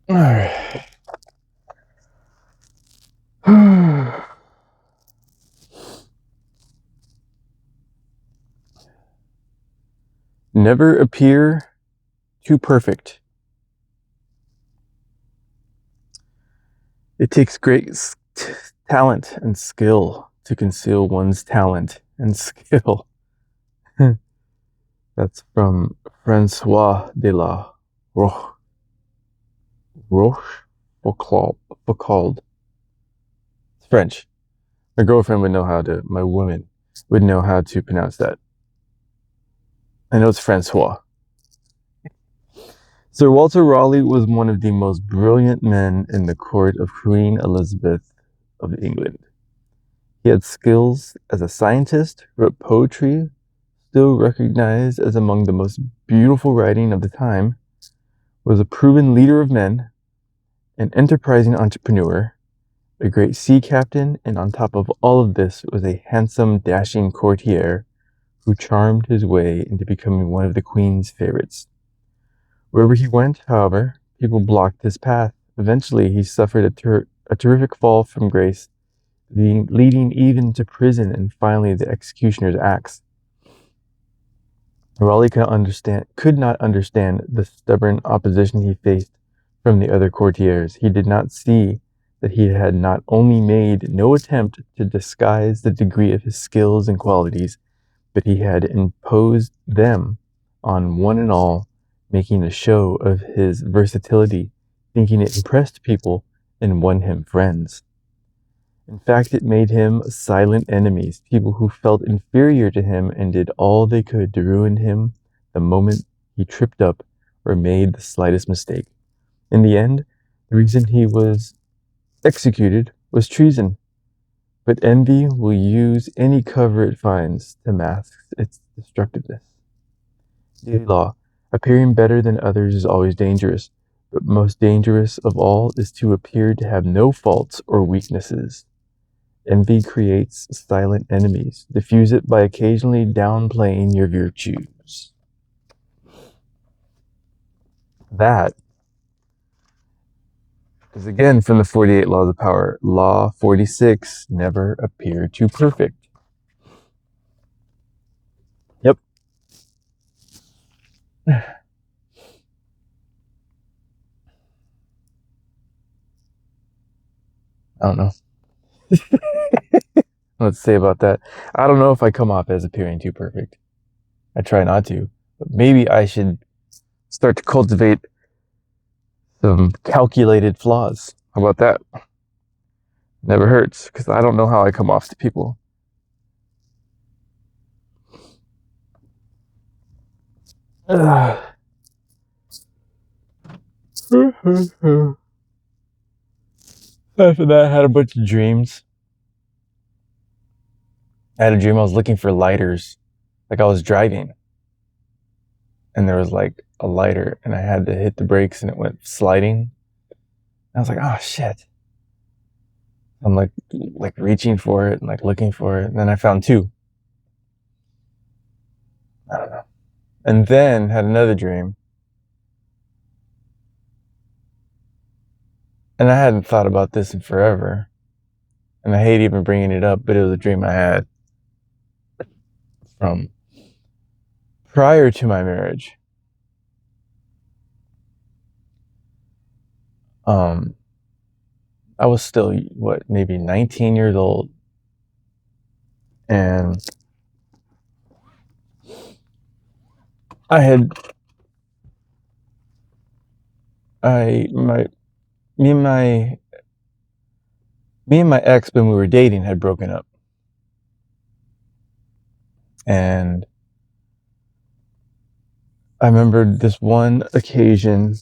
All right. Never appear too perfect. It takes great talent and skill to conceal one's talent and skill. That's from Francois de la Roche. Foucauld. It's French. My girlfriend would know how to, my woman would know how to pronounce that. I know it's Francois. Sir Walter Raleigh was one of the most brilliant men in the court of Queen Elizabeth of England. He had skills as a scientist, wrote poetry, still recognized as among the most beautiful writing of the time, was a proven leader of men, an enterprising entrepreneur, a great sea captain, and on top of all of this was a handsome, dashing courtier who charmed his way into becoming one of the Queen's favorites. Wherever he went, however, people blocked his path. Eventually, he suffered a terrific fall from grace, leading even to prison and finally the executioner's axe. Raleigh could not understand the stubborn opposition he faced from the other courtiers. He did not see that he had not only made no attempt to disguise the degree of his skills and qualities, but he had imposed them on one and all, making a show of his versatility, thinking it impressed people and won him friends. In fact, it made him silent enemies, people who felt inferior to him and did all they could to ruin him the moment he tripped up or made the slightest mistake. In the end, the reason he was executed was treason, but envy will use any cover it finds to mask its destructiveness. Daily law. Appearing better than others is always dangerous, but most dangerous of all is to appear to have no faults or weaknesses. Envy creates silent enemies. Diffuse it by occasionally downplaying your virtues. That is again from the 48 Laws of Power. Law 46, never appear too perfect. Yep. I don't know what to say about that. I don't know if I come off as appearing too perfect. I try not to, but maybe I should start to cultivate some calculated flaws. How about that? Never hurts, because I don't know how I come off to people. After that, I had a bunch of dreams. I had a dream I was looking for lighters. Like I was driving. And there was like a lighter. And I had to hit the brakes and it went sliding. I was like, oh shit. I'm like reaching for it and like looking for it. And then I found two. I don't know. And then had another dream. And I hadn't thought about this in forever. And I hate even bringing it up, but it was a dream I had from prior to my marriage. I was still, maybe 19 years old. And me and my ex, when we were dating, had broken up. And I remember this one occasion.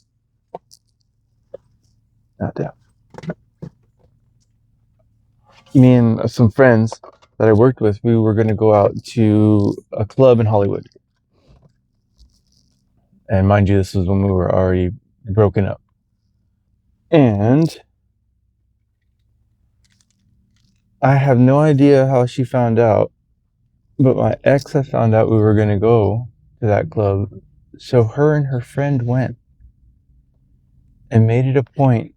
Me and some friends that I worked with, we were going to go out to a club in Hollywood. And mind you, this was when we were already broken up. And I have no idea how she found out, but my ex had found out we were going to go to that club. So her and her friend went and made it a point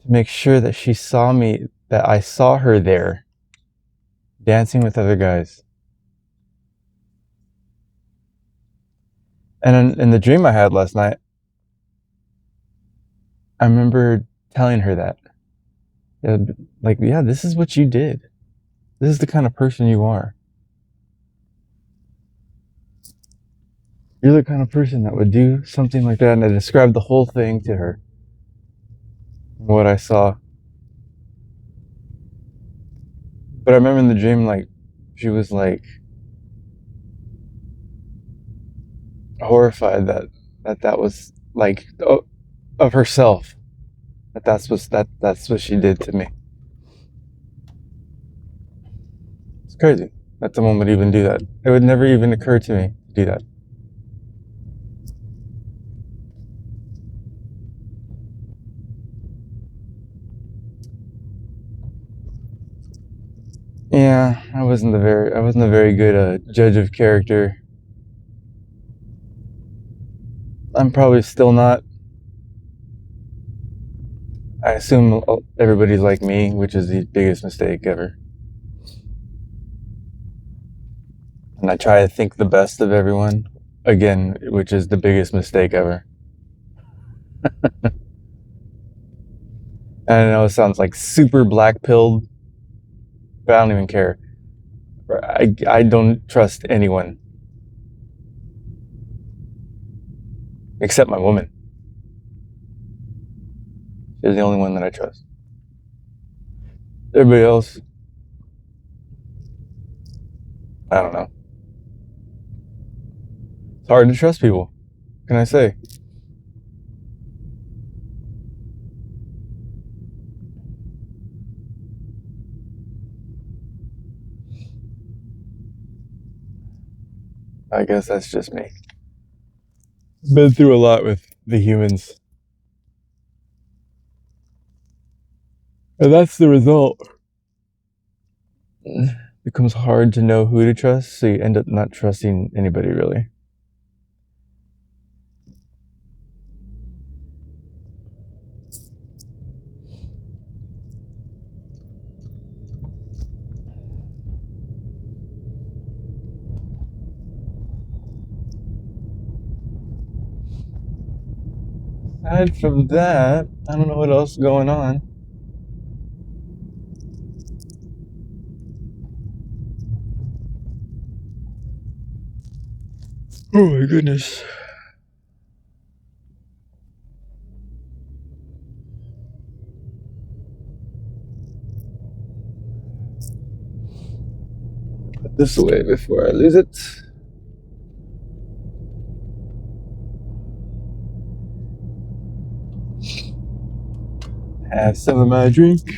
to make sure that she saw me, that I saw her there dancing with other guys. And in the dream I had last night, I remember telling her that. Like, yeah, this is what you did. This is the kind of person you are. You're the kind of person that would do something like that. And I described the whole thing to her, what I saw. But I remember in the dream, like, she was like horrified that was like of herself. That's what she did to me. It's crazy that someone would even do that. It would never even occur to me to do that. Yeah, I wasn't a very good judge of character. I'm probably still not. I assume everybody's like me, which is the biggest mistake ever. And I try to think the best of everyone, again, which is the biggest mistake ever. And I know it sounds like super black pilled, but I don't even care. I don't trust anyone except my woman. She's the only one that I trust. Everybody else, I don't know. It's hard to trust people. What can I say? I guess that's just me. Been through a lot with the humans. And that's the result. It becomes hard to know who to trust, so you end up not trusting anybody really. Aside from that, I don't know what else is going on. Oh my goodness. Put this away before I lose it. Have some of my drink.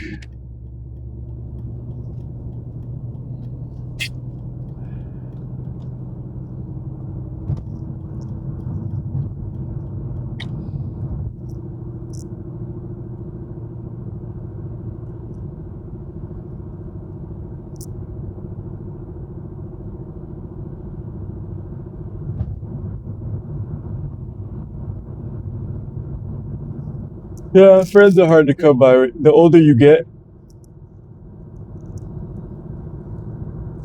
Yeah, friends are hard to come by. The older you get,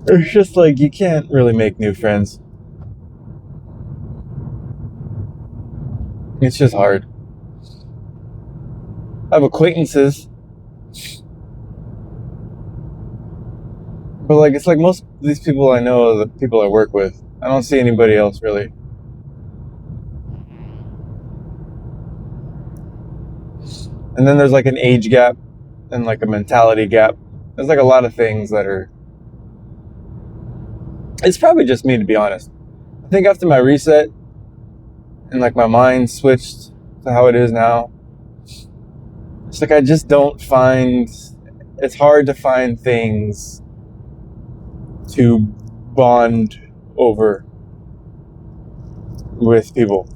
it's just like you can't really make new friends. It's just hard. I have acquaintances, but like it's like most of these people I know are the people I work with. I don't see anybody else really. And then there's like an age gap and like a mentality gap. There's like a lot of things that are. It's probably just me, to be honest. I think after my reset and like my mind switched to how it is now, it's like I just don't find. It's hard to find things to bond over with people.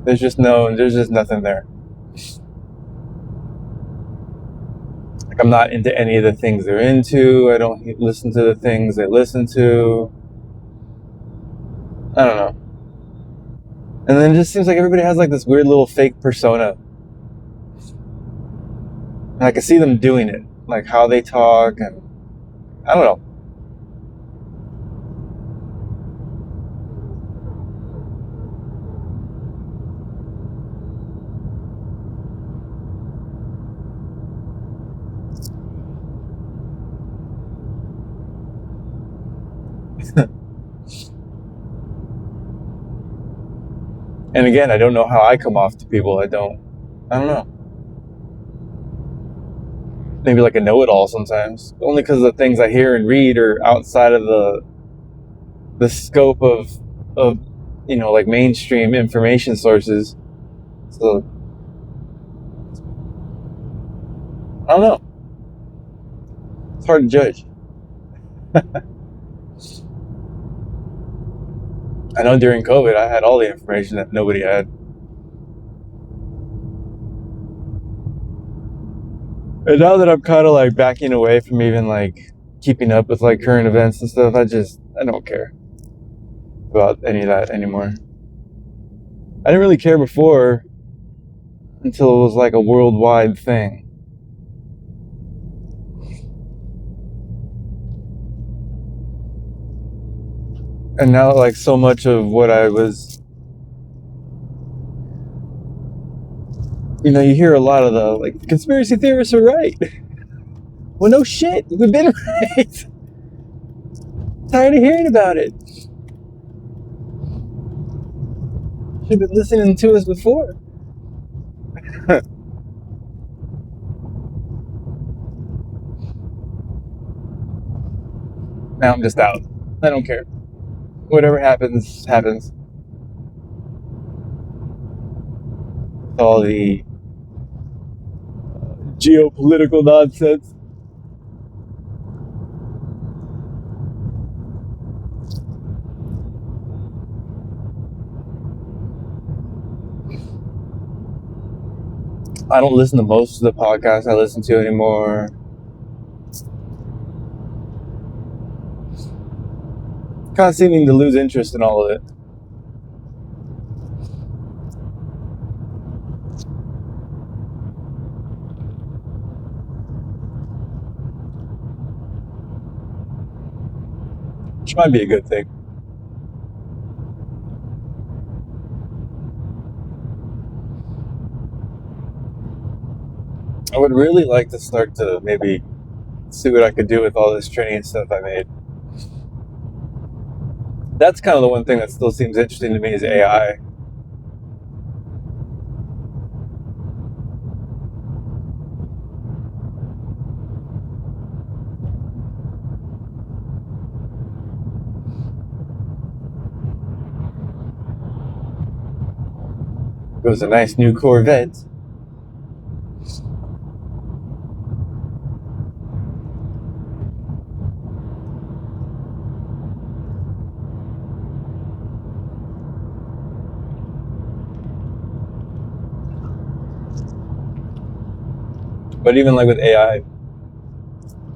There's just nothing there. I'm not into any of the things they're into. I don't listen to the things they listen to. I don't know. And then it just seems like everybody has like this weird little fake persona. And I can see them doing it, like how they talk, and I don't know. And again, I don't know how I come off to people. I don't know. Maybe like a know-it-all sometimes. Only because the things I hear and read are outside of the scope of like mainstream information sources. So I don't know. It's hard to judge. I know during COVID I had all the information that nobody had. And now that I'm kind of like backing away from even like keeping up with like current events and stuff, I don't care about any of that anymore. I didn't really care before until it was like a worldwide thing. And now like so much of what I was, you hear a lot of the like conspiracy theorists are right. Well, no shit, we've been right. Tired of hearing about it. Should have been listening to us before. Now I'm just out. I don't care. Whatever happens, happens. With all the geopolitical nonsense. I don't listen to most of the podcasts I listen to anymore. Kind of seeming to lose interest in all of it. Which might be a good thing. I would really like to start to maybe see what I could do with all this training stuff I made. That's kind of the one thing that still seems interesting to me is AI. It was a nice new Corvette. But even like with AI,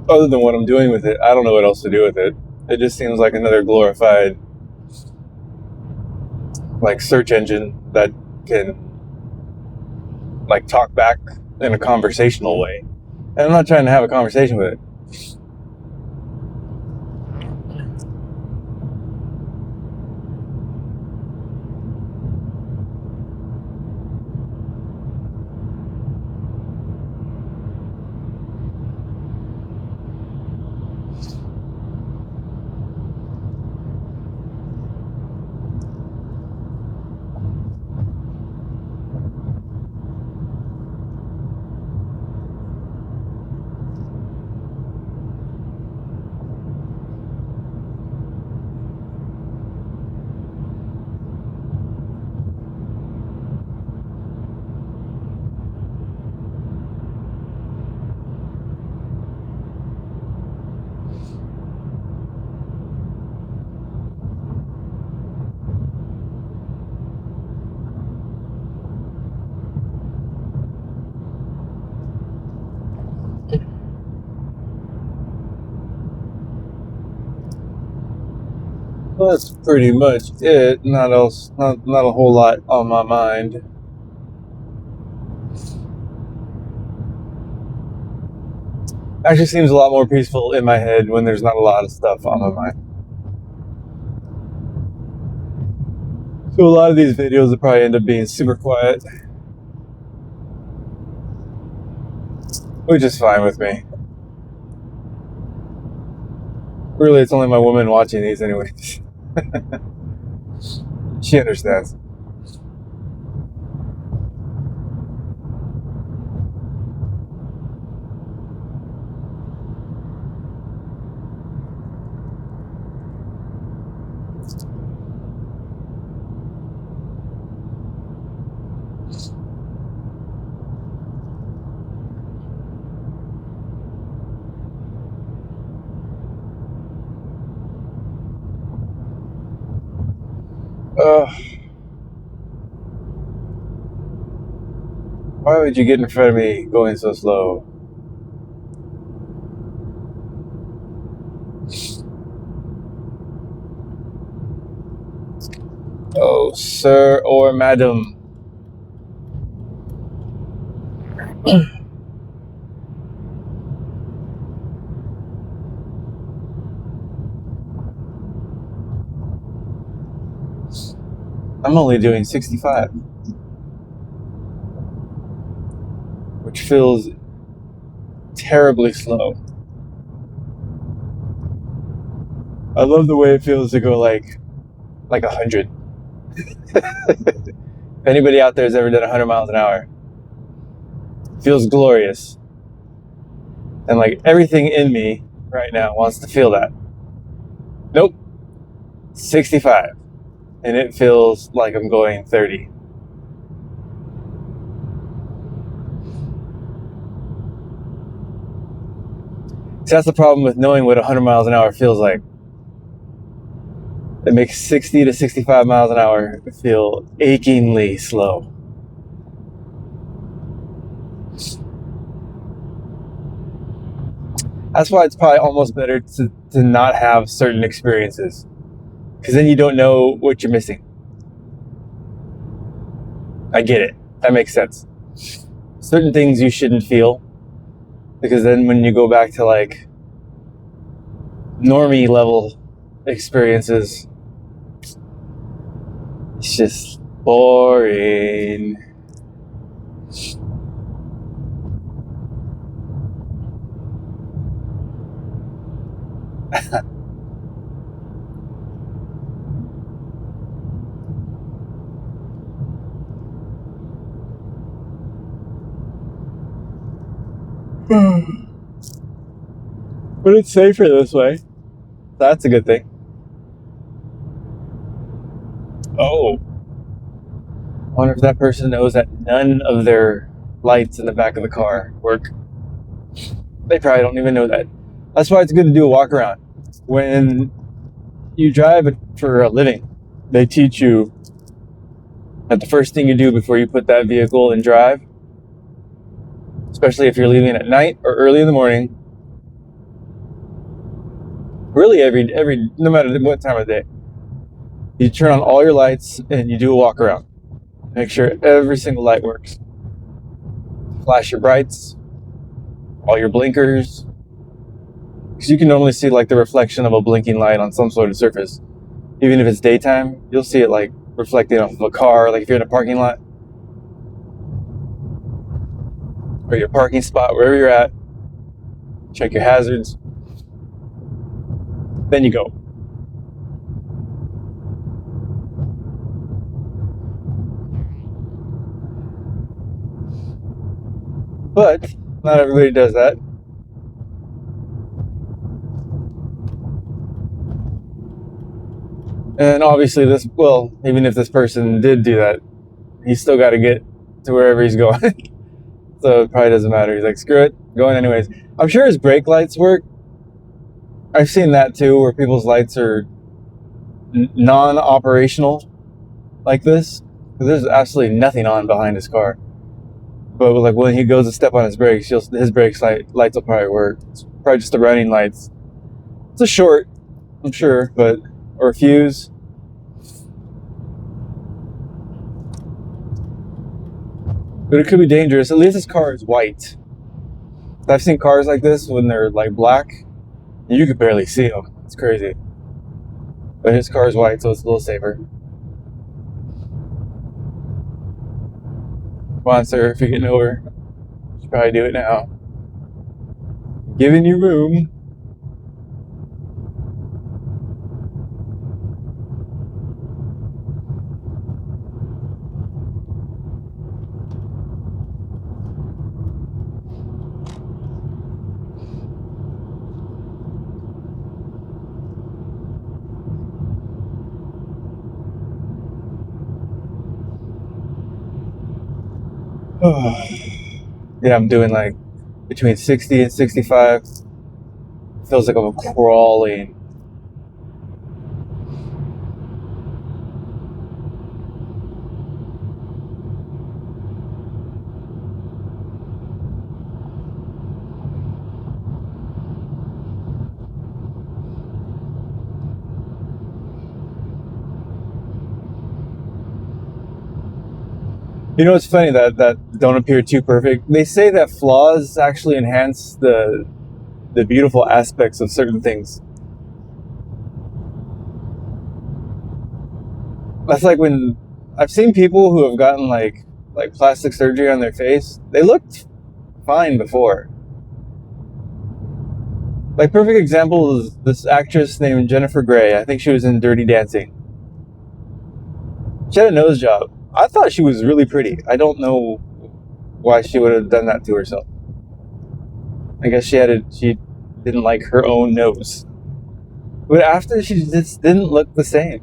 other than what I'm doing with it, I don't know what else to do with it. It just seems like another glorified like search engine that can like talk back in a conversational way. And I'm not trying to have a conversation with it. That's pretty much it. Not a whole lot on my mind. Actually seems a lot more peaceful in my head when there's not a lot of stuff on my mind. So a lot of these videos will probably end up being super quiet, which is fine with me. Really, it's only my woman watching these anyway. She understands. Why would you get in front of me going so slow? Oh, sir or madam. I'm only doing 65, which feels terribly slow. I love the way it feels to go like 100. If anybody out there has ever done 100 miles an hour, it feels glorious. And like everything in me right now wants to feel that. Nope, 65. And it feels like I'm going 30. See, that's the problem with knowing what 100 miles an hour feels like. It makes 60 to 65 miles an hour feel achingly slow. That's why it's probably almost better to not have certain experiences, because then you don't know what you're missing. I get it. That makes sense. Certain things you shouldn't feel, because then when you go back to like normie level experiences, it's just boring. But it's safer this way. That's a good thing. Oh. I wonder if that person knows that none of their lights in the back of the car work. They probably don't even know that. That's why it's good to do a walk around. When you drive for a living, they teach you that the first thing you do before you put that vehicle in drive, especially if you're leaving at night or early in the morning, really every no matter what time of day, you turn on all your lights and you do a walk around. Make sure every single light works. Flash your brights, all your blinkers, because you can normally see like the reflection of a blinking light on some sort of surface. Even if it's daytime, you'll see it like reflecting off of a car, like if you're in a parking lot or your parking spot, wherever you're at. Check your hazards. Then you go. But not everybody does that. And obviously even if this person did do that, he's still got to get to wherever he's going. So it probably doesn't matter. He's like, screw it, going anyways. I'm sure his brake lights work. I've seen that too, where people's lights are non-operational like this. Because there's absolutely nothing on behind his car. But like when he goes to step on his brakes, his brakes lights will probably work. It's probably just the running lights. It's a short, I'm sure, but or a fuse. But it could be dangerous. At least this car is white. I've seen cars like this when they're like black. You could barely see them. It's crazy. But his car is white, so it's a little safer. Come on, sir, if you're getting over, you should probably do it now. Giving you room. Yeah, I'm doing like between 60 and 65. Feels like I'm crawling. You know, it's funny that don't appear too perfect. They say that flaws actually enhance the beautiful aspects of certain things. That's like when I've seen people who have gotten like plastic surgery on their face. They looked fine before. Like perfect example is this actress named Jennifer Grey. I think she was in Dirty Dancing. She had a nose job. I thought she was really pretty. I don't know why she would have done that to herself. I guess she didn't like her own nose. But after, she just didn't look the same.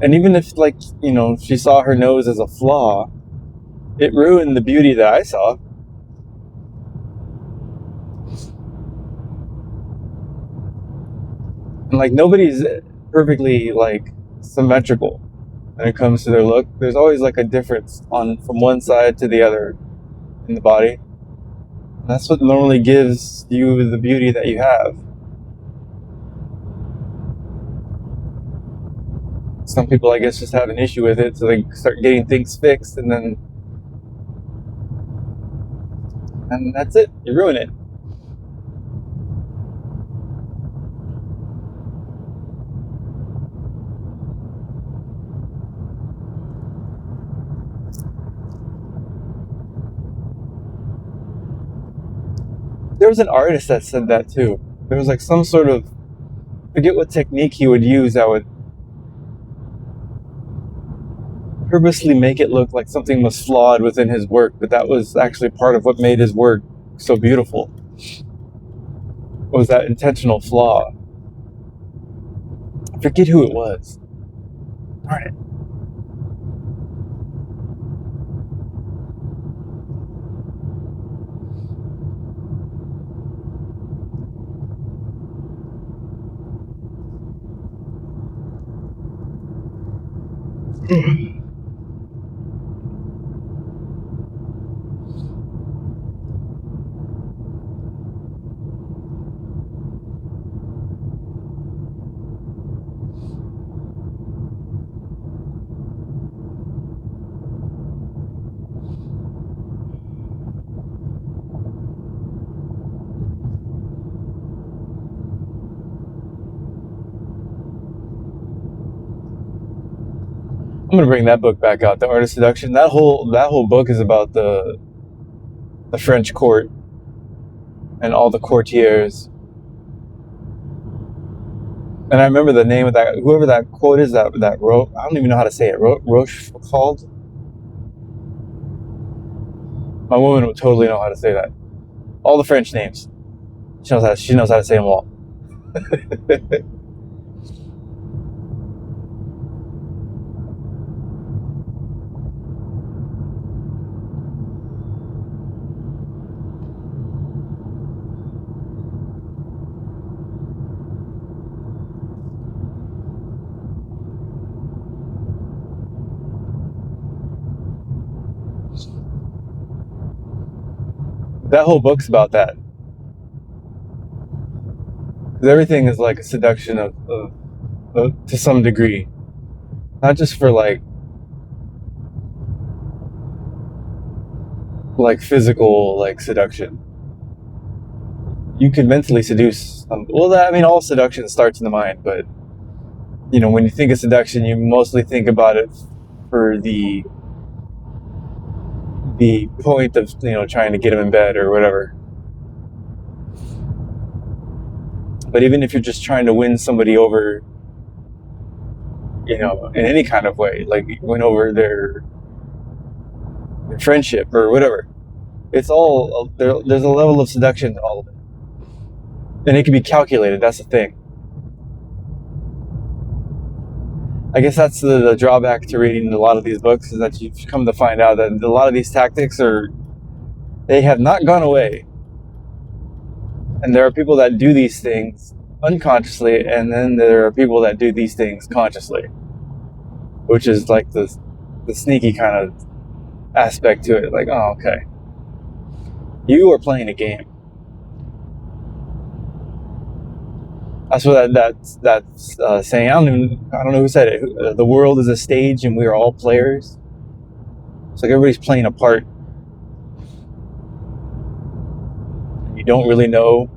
And even if, like, you know, she saw her nose as a flaw, it ruined the beauty that I saw. And like nobody's perfectly like symmetrical when it comes to their look. There's always like a difference on from one side to the other in the body. And that's what normally gives you the beauty that you have. Some people, I guess, just have an issue with it, so they start getting things fixed, and that's it. You ruin it. There was an artist that said that too. There was like some sort of, I forget what technique he would use that would purposely make it look like something was flawed within his work, but that was actually part of what made his work so beautiful. Was that intentional flaw? I forget who it was. Darn it. I'm gonna bring that book back out, The Art of Seduction. That whole book is about the French court and all the courtiers. And I remember the name of that, whoever that quote is, that wrote, I don't even know how to say it, Rochefoucauld? My woman would totally know how to say that. All the French names. She knows how to say them all. That whole book's about that. Because everything is like a seduction to some degree, not just for like physical like seduction. You can mentally seduce. Well, I mean, all seduction starts in the mind, but when you think of seduction, you mostly think about it for the point of trying to get him in bed or whatever. But even if you're just trying to win somebody over, in any kind of way, like win over their friendship or whatever, it's all there's a level of seduction to all of it, and it can be calculated. That's the thing. I guess that's the drawback to reading a lot of these books, is that you've come to find out that a lot of these tactics they have not gone away. And there are people that do these things unconsciously, and then there are people that do these things consciously, which is like the sneaky kind of aspect to it. Like, oh, okay, you are playing a game. That's what that's saying. I don't know who said it. The world is a stage, and we are all players. It's like everybody's playing a part. You don't really know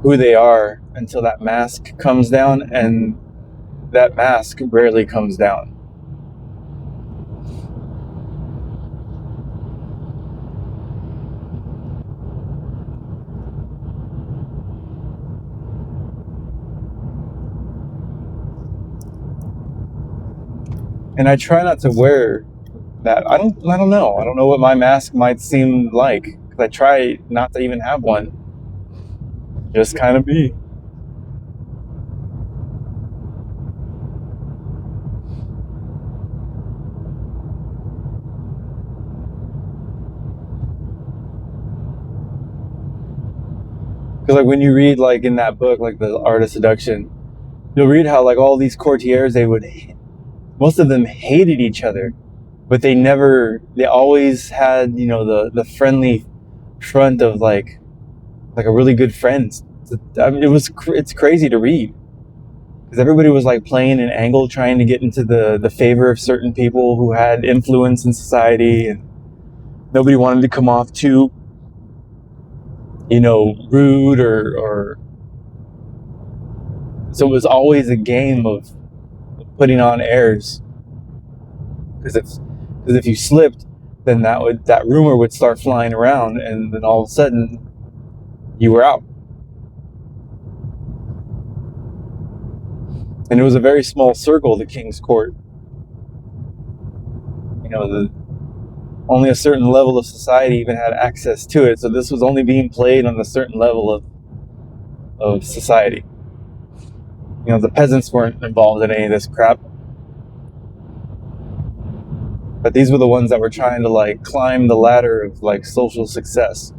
who they are until that mask comes down, and that mask rarely comes down. And I try not to wear that. I don't know. I don't know what my mask might seem like, because I try not to even have one. Just kind of be. Because like when you read like in that book, like The Art of Seduction, you'll read how like all these courtiers, most of them hated each other, but they always had the friendly front of like a really good friend. I mean, it's crazy to read, because everybody was like playing an angle, trying to get into the favor of certain people who had influence in society, and nobody wanted to come off too rude or so it was always a game of putting on airs, because if you slipped, then that rumor would start flying around, and then all of a sudden you were out. And it was a very small circle, the king's court. Only a certain level of society even had access to it, so this was only being played on a certain level of society. The peasants weren't involved in any of this crap, but these were the ones that were trying to like climb the ladder of like social success,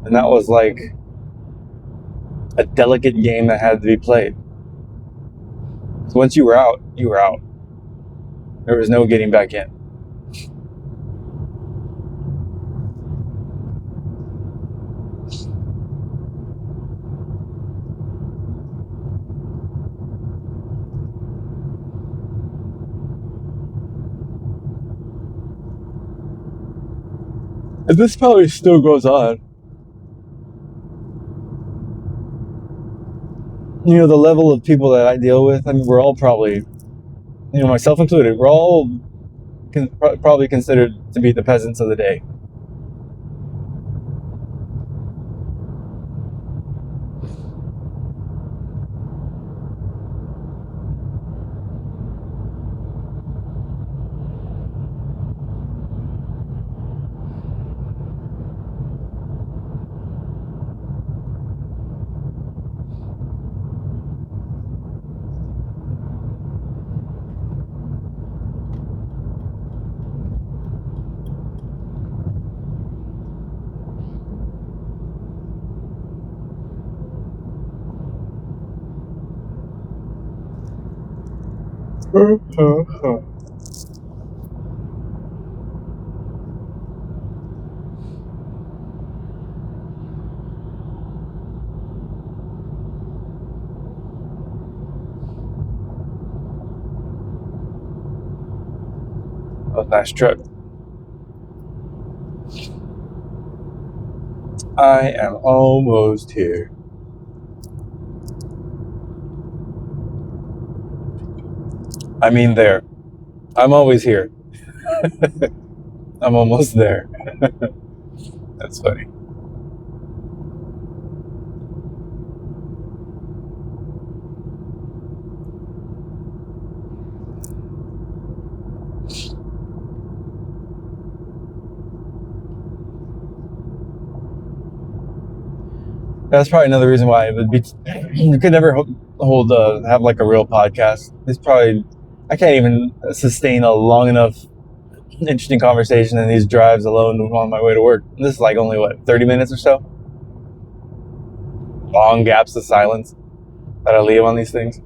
and that was like a delicate game that had to be played. So once you were out, you were out. There was no getting back in. And this probably still goes on. The level of people that I deal with, I mean, we're all probably, myself included, we're all probably considered to be the peasants of the day. a nice truck. I am almost here. I mean there. I'm always here. I'm almost there. That's funny. That's probably another reason why it would be. You could never have like a real podcast. It's probably I can't even sustain a long enough, interesting conversation in these drives alone on my way to work. This is like only 30 minutes or so. Long gaps of silence that I leave on these things.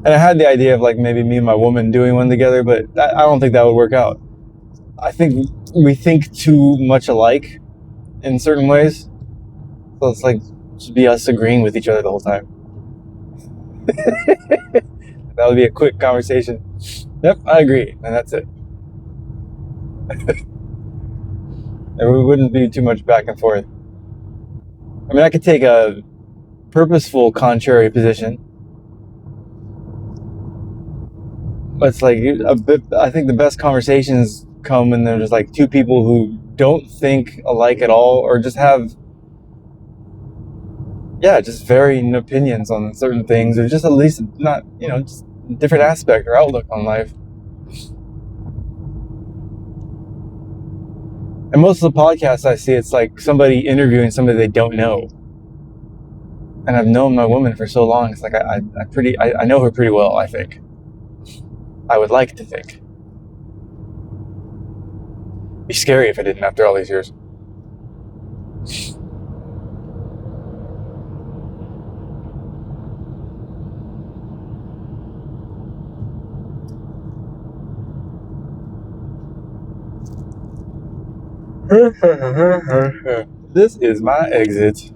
And I had the idea of like maybe me and my woman doing one together, but I don't think that would work out. I think we think too much alike in certain ways. So it's like just be us agreeing with each other the whole time. That would be a quick conversation. Yep, I agree. And that's it. And we wouldn't be too much back and forth. I mean, I could take a purposeful contrary position. But it's like I think the best conversations come when there's like two people who don't think alike at all, or just have just varying opinions on certain things, or just at least not, just a different aspect or outlook on life. And most of the podcasts I see, it's like somebody interviewing somebody they don't know. And I've known my woman for so long, it's like I know her pretty well, I think. I would like to think. It'd be scary if I didn't after all these years. This is my exit.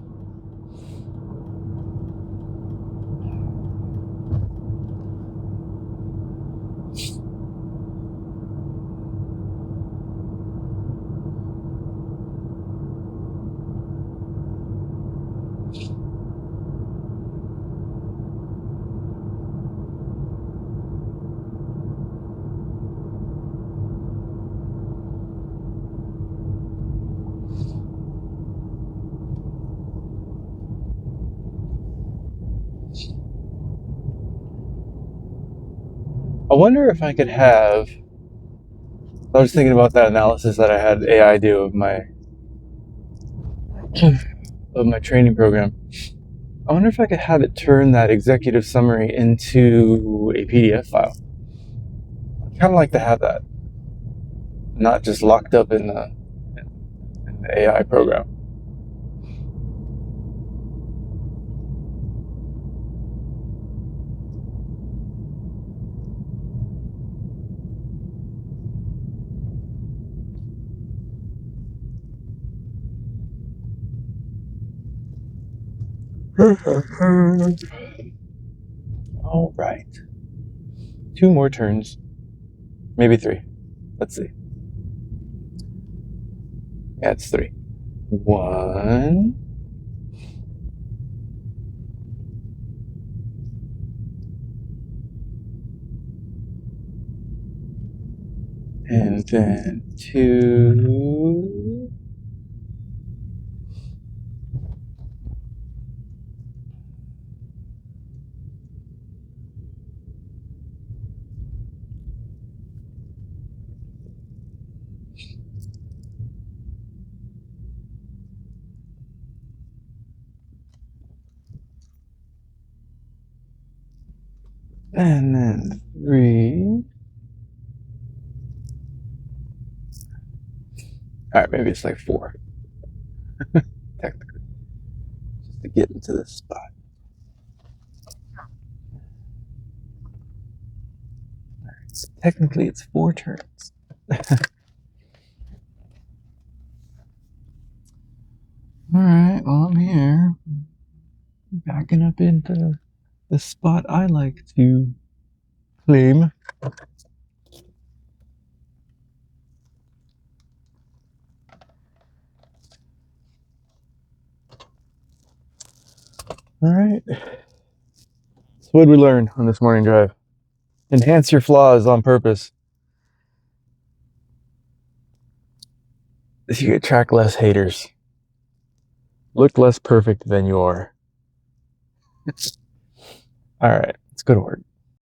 I wonder if I could have. I was thinking about that analysis that I had AI do of my training program. I wonder if I could have it turn that executive summary into a PDF file. I'd kind of like to have that, not just locked up in the AI program. All right. 2 more turns. Maybe 3. Let's see. Yeah, it's 3. 1. And then 2. And then 3. Alright, maybe it's like 4. Technically. Just to get into this spot. Alright, so technically it's 4 turns. Alright, well, I'm here. backing up into the spot I like to claim. All right. So what did we learn on this morning drive? Enhance your flaws on purpose. You attract less haters. Look less perfect than you are. All right, let's go to work.